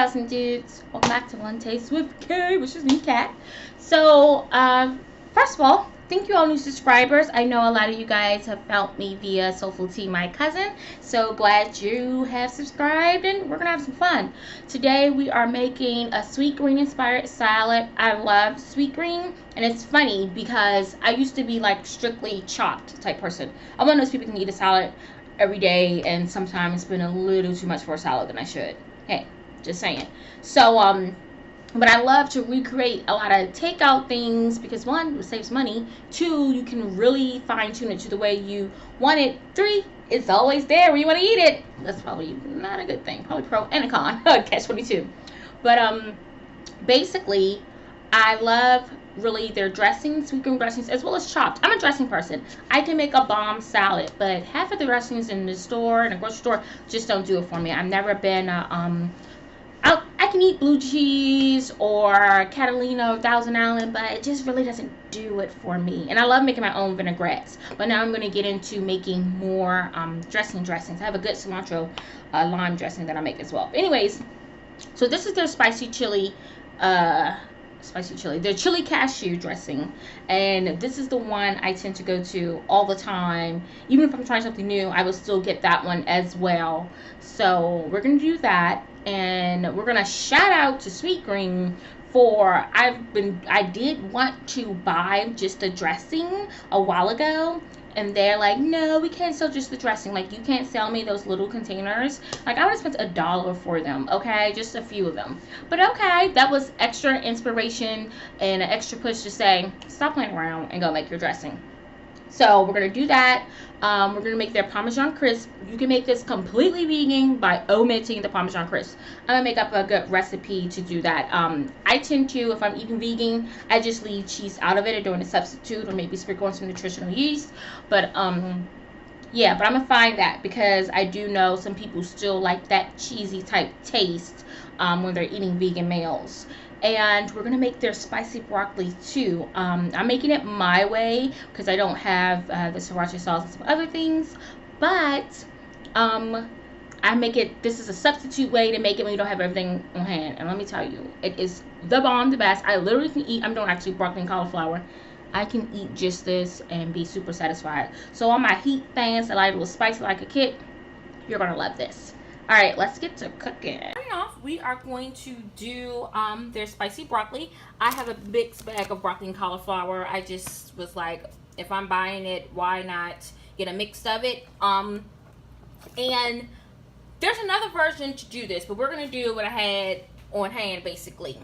And dudes, welcome back to One Taste with K, which is me, Kat. So, first of all, thank you all new subscribers. I know a lot of you guys have found me via Soulful Tea, my cousin. So glad you have subscribed, and we're gonna have some fun. Today we are making a sweet green inspired salad. I love sweet green, and it's funny because I used to be like strictly chopped type person. I'm one of those people who can eat a salad every day, and sometimes spend a little too much for a salad than I should. Hey, just saying. So, but I love to recreate a lot of takeout things because one, it saves money. Two, you can really fine tune it to the way you want it. Three, it's always there where you want to eat it. That's probably not a good thing. Probably pro and a con. Catch 22. But basically, I love really their dressings, sweet green dressings, as well as chopped. I'm a dressing person. I can make a bomb salad, but half of the dressings in the store, in the grocery store, just don't do it for me. I've never been a I can eat blue cheese or Catalina or Thousand Island, but it just really doesn't do it for me. And I love making my own vinaigrettes. But now I'm going to get into making more dressings. I have a good cilantro lime dressing that I make as well. Anyways, so this is their their chili cashew dressing, and this is the one I tend to go to all the time. Even if I'm trying something new, I will still get that one as well. So we're gonna do that, and we're gonna shout out to Sweetgreen for I did want to buy just the dressing a while ago, and they're like, no, we can't sell just the dressing. Like, you can't sell me those little containers. Like, I would have spent $1 for them, okay? Just a few of them. But okay, that was extra inspiration and an extra push to say, stop playing around and go make your dressing. So we're going to do that. We're going to make their Parmesan crisp. You can make this completely vegan by omitting the Parmesan crisp. I'm going to make up a good recipe to do that. I tend to, if I'm eating vegan, I just leave cheese out of it and doing a substitute or maybe sprinkle on some nutritional yeast. But yeah, but I'm going to find that because I do know some people still like that cheesy type taste when they're eating vegan meals. And we're gonna make their spicy broccoli too. I'm making it my way because I don't have the sriracha sauce and some other things, but I make it. This is a substitute way to make it when you don't have everything on hand. And let me tell you, it is the bomb, the best. I literally can eat. I'm doing actually broccoli and cauliflower. I can eat just this and be super satisfied. So all my heat fans that like a little spicy like a kid, you're gonna love this. All right, let's get to cooking. Starting off, we are going to do their spicy broccoli. I have a mixed bag of broccoli and cauliflower. I just was like, if I'm buying it, why not get a mix of it? And there's another version to do this, but we're gonna do what I had on hand, basically.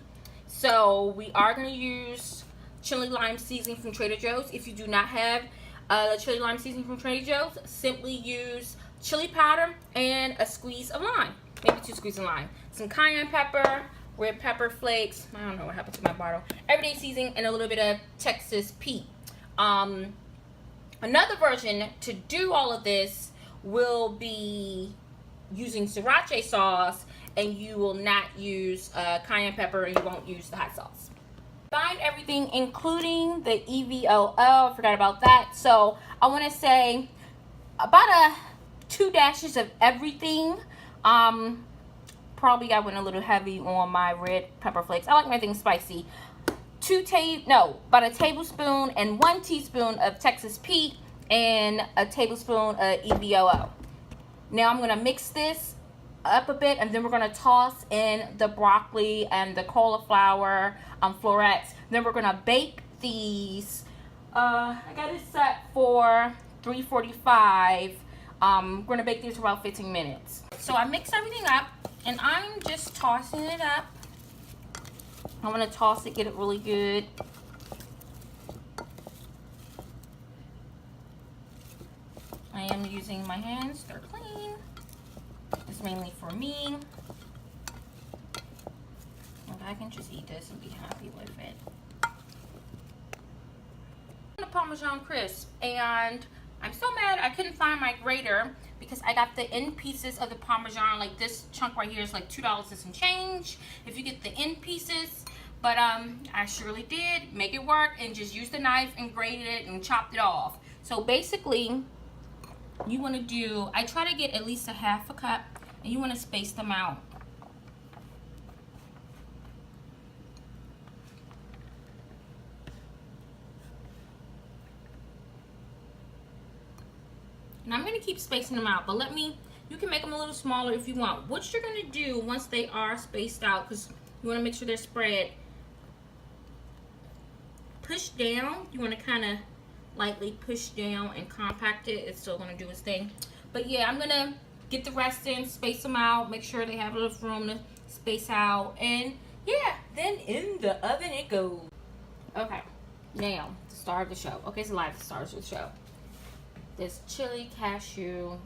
So we are gonna use chili lime seasoning from Trader Joe's. If you do not have the chili lime seasoning from Trader Joe's, simply use chili powder and a squeeze of lime, maybe 2 squeezes of lime, some cayenne pepper, red pepper flakes, I don't know what happened to my bottle, everyday seasoning, and a little bit of Texas Pete. Another version to do all of this will be using sriracha sauce, and you will not use cayenne pepper, and you won't use the hot sauce. Combine everything, including the EVOO. I forgot about that. So I want to say about 2 dashes of everything. Probably I went a little heavy on my red pepper flakes. I like my things spicy. About a tablespoon and 1 teaspoon of Texas Pete and a tablespoon of EVOO. Now I'm gonna mix this up a bit, and then we're gonna toss in the broccoli and the cauliflower florets. Then we're gonna bake these. I got it set for 345. We're gonna bake these for about 15 minutes. So I mix everything up, and I'm just tossing it up. I want to toss it, get it really good. I am using my hands, they're clean. It's mainly for me. And I can just eat this and be happy with it. The Parmesan crisp, and I'm so mad I couldn't find my grater because I got the end pieces of the Parmesan. Like, this chunk right here is like $2 and some change if you get the end pieces. But I surely did make it work and just used the knife and grated it and chopped it off. So basically, you want to do, I try to get at least a half a cup, and you want to space them out And I'm going to keep spacing them out, but you can make them a little smaller if you want. What you're going to do once they are spaced out, because you want to make sure they're spread, push down. You want to kind of lightly push down and compact it. It's still going to do its thing. But yeah, I'm going to get the rest in, space them out, make sure they have enough room to space out. And yeah, then in the oven it goes. Okay, now the star of the show. Okay, it's live, the stars of the show. This chili cashew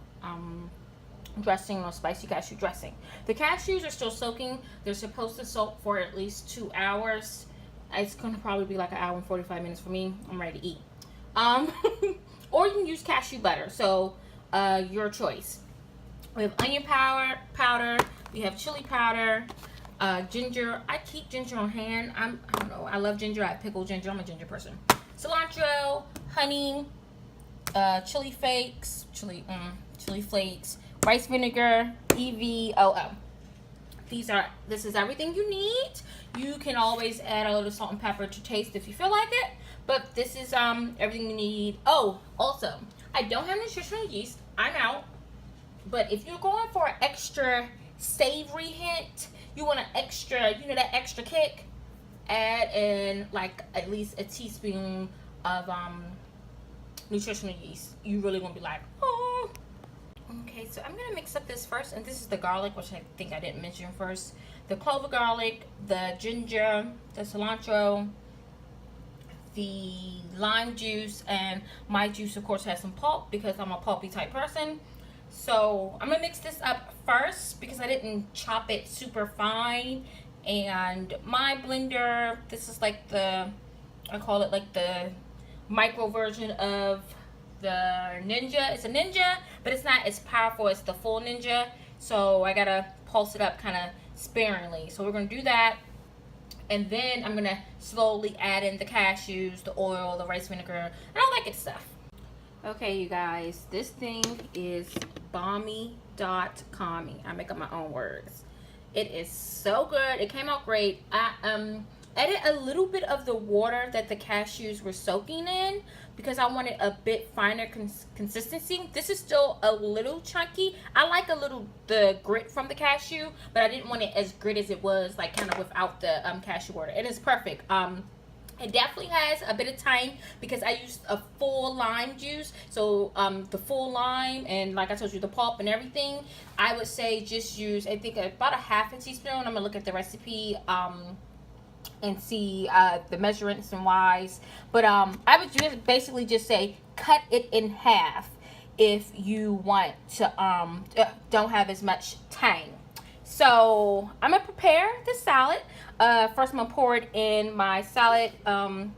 dressing, or spicy cashew dressing. The cashews are still soaking. They're supposed to soak for at least 2 hours. It's gonna probably be like an hour and 45 minutes for me. I'm ready to eat. Or you can use cashew butter. So your choice. We have onion powder. We have chili powder. Ginger. I keep ginger on hand. I don't know. I love ginger. I pickle ginger. I'm a ginger person. Cilantro, honey, chili flakes, rice vinegar, EVOO. This is everything you need. You can always add a little salt and pepper to taste if you feel like it. But this is everything you need. Oh, also, I don't have nutritional yeast. I'm out. But if you're going for an extra savory hint, you want an extra, that extra kick, add in like at least a teaspoon of nutritional yeast. You really gonna be like, oh. Okay, so I'm gonna mix up this first, and this is the garlic, which I think I didn't mention first. The clove of garlic, the ginger, the cilantro, the lime juice, and my juice of course has some pulp because I'm a pulpy type person. So I'm gonna mix this up first because I didn't chop it super fine. And my blender, this is like I call it like the micro version of the Ninja. It's a Ninja, but it's not as powerful as the full Ninja. So I gotta pulse it up kind of sparingly. So we're gonna do that. And then I'm gonna slowly add in the cashews, the oil, the rice vinegar, and all that good stuff. Okay, you guys, this thing is balmy.calming. I make up my own words. It is so good. It came out great. I added a little bit of the water that the cashews were soaking in because I wanted a bit finer consistency. This is still a little chunky. I like the grit from the cashew, but I didn't want it as grit as it was, like kind of without the cashew water. It is perfect. It definitely has a bit of tang because I used a full lime juice. So the full lime and, like I told you, the pulp and everything, I would say just use, I think, about a half a teaspoon. I'm going to look at the recipe and see the measurements and wise. But I would just basically just say cut it in half if you want to don't have as much tang. So I'm going to prepare the salad. First, I'm going to pour it in my salad and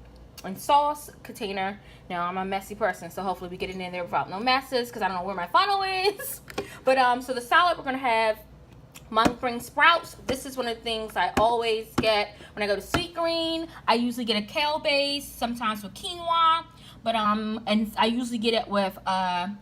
sauce container. Now, I'm a messy person, so hopefully we get it in there without no messes because I don't know where my funnel is. But so the salad, we're going to have mung spring sprouts. This is one of the things I always get when I go to Sweetgreen. I usually get a kale base, sometimes with quinoa. But and I usually get it with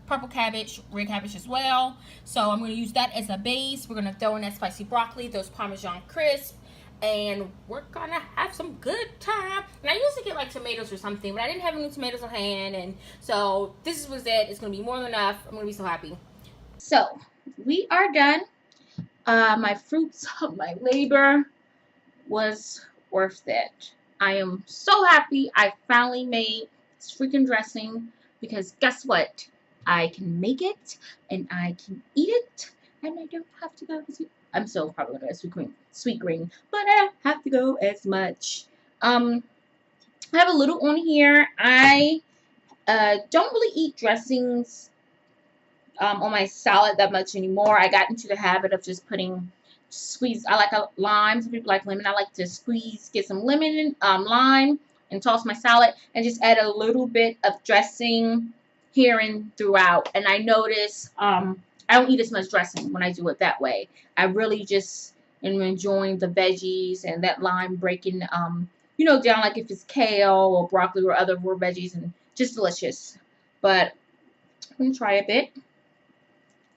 purple cabbage, red cabbage as well. So I'm going to use that as a base. We're going to throw in that spicy broccoli, those Parmesan crisp, and we're going to have some good time. And I usually get like tomatoes or something, but I didn't have any tomatoes on hand, and so this was it. It's going to be more than enough. I'm going to be so happy. So we are done. My fruits of my labor was worth it. I am so happy I finally made this freaking dressing because guess what? I can make it and I can eat it and I don't have to go to I'm still probably going to go Sweetgreen, but I don't have to go as much. I have a little on here. I don't really eat dressings on my salad that much anymore. I got into the habit of just putting I like a lime. Some people like lemon. I like to get some lemon, lime, and toss my salad and just add a little bit of dressing here and throughout. And I notice I don't eat as much dressing when I do it that way. I really just am enjoying the veggies and that lime breaking, down like if it's kale or broccoli or other raw veggies, and just delicious. But I'm going to try a bit.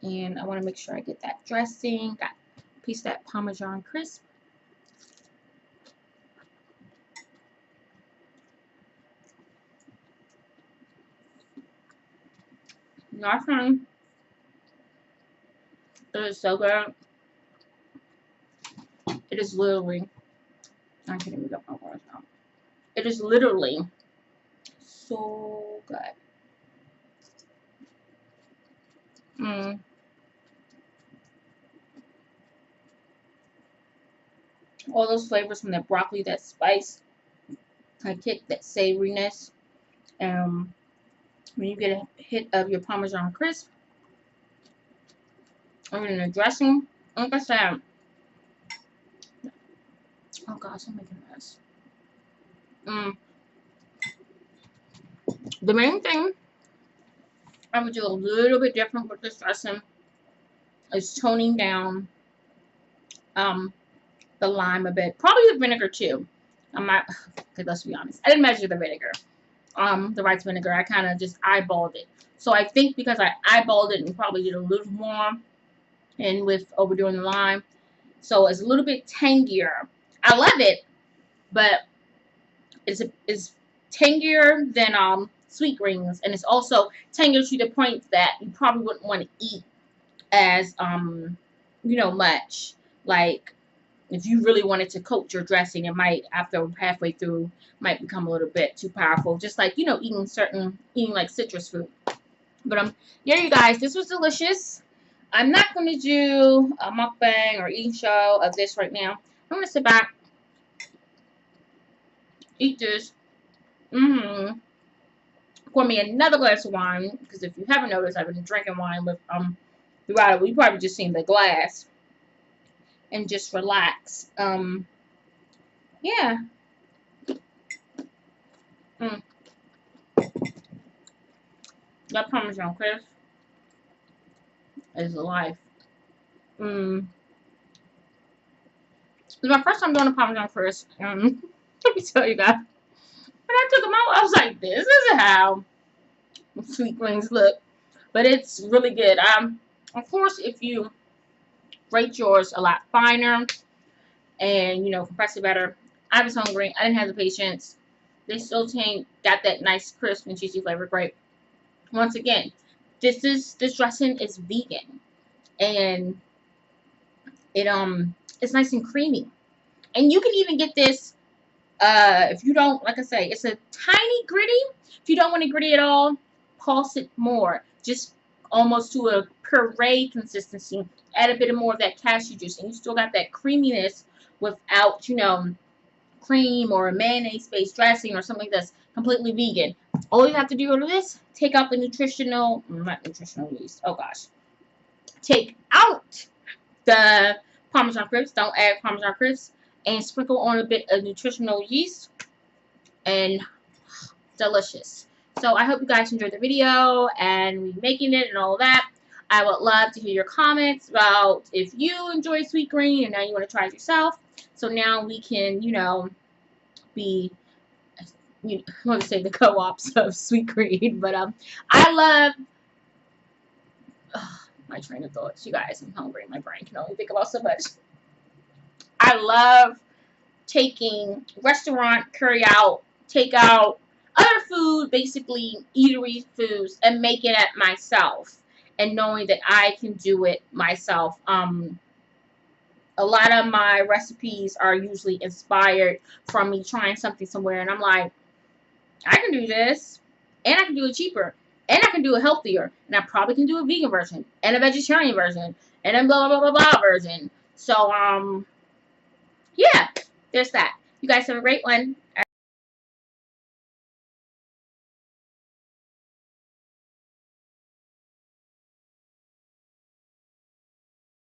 And I want to make sure I get that dressing. Got a piece of that Parmesan crisp. Nothing. It is so good. It is literally. I can't even get my words out. It is literally so good. Mm. All those flavors from that broccoli, that spice, I kick that savoriness. When you get a hit of your Parmesan crisp, or in the dressing, like I said, oh gosh, I'm making a mess. The main thing I would do a little bit different with this dressing is toning down um the lime a bit. Probably the vinegar too. I might, okay, let's be honest. I didn't measure the vinegar. The rice vinegar. I kind of just eyeballed it. So I think because I eyeballed it and probably did a little more, and with overdoing the lime, so it's a little bit tangier. I love it, but it's tangier than Sweetgreens, and it's also tangier to the point that you probably wouldn't want to eat as much. Like if you really wanted to coat your dressing, it might, after halfway through, might become a little bit too powerful. Just like eating like citrus fruit. But yeah, you guys, this was delicious. I'm not going to do a mukbang or eating show of this right now. I'm going to sit back, eat this. Pour me another glass of wine, because if you haven't noticed, I've been drinking wine with throughout it. You probably just seen the glass, and just relax. Yeah. Mm. That Parmesan crisp is life. It's my first time doing a Parmesan crisp. Let me tell you guys. When I took them out, I was like, this isn't how Sweetgreens look. But it's really good. Of course, if you grate yours a lot finer and, compress it better. I was hungry. I didn't have the patience. They still got that nice crisp and cheesy flavor. Great. Once again, this dressing is vegan, and it's nice and creamy. And you can even get this if you don't, like I say, it's a tiny gritty. If you don't want to gritty at all, pulse it more, just almost to a puree consistency. Add a bit more of that cashew juice, and you still got that creaminess without, cream or a mayonnaise-based dressing or something that's completely vegan. All you have to do with this, take out the not nutritional yeast. Oh gosh, take out the Parmesan crisps. Don't add Parmesan crisps, and sprinkle on a bit of nutritional yeast, and delicious. So I hope you guys enjoyed the video and me making it and all that. I would love to hear your comments about if you enjoy Sweetgreen and now you want to try it yourself. So now we can, be, I want to say the co-ops of Sweetgreen, but I love my train of thoughts. You guys, I'm hungry. My brain can only think about so much. I love taking restaurant, carry out, take out, other food, basically eatery foods, and make it at myself, and knowing that I can do it myself. A lot of my recipes are usually inspired from me trying something somewhere, and I'm like, I can do this, and I can do it cheaper, and I can do it healthier, and I probably can do a vegan version, and a vegetarian version, and a blah blah blah blah version. So yeah, there's that. You guys have a great one.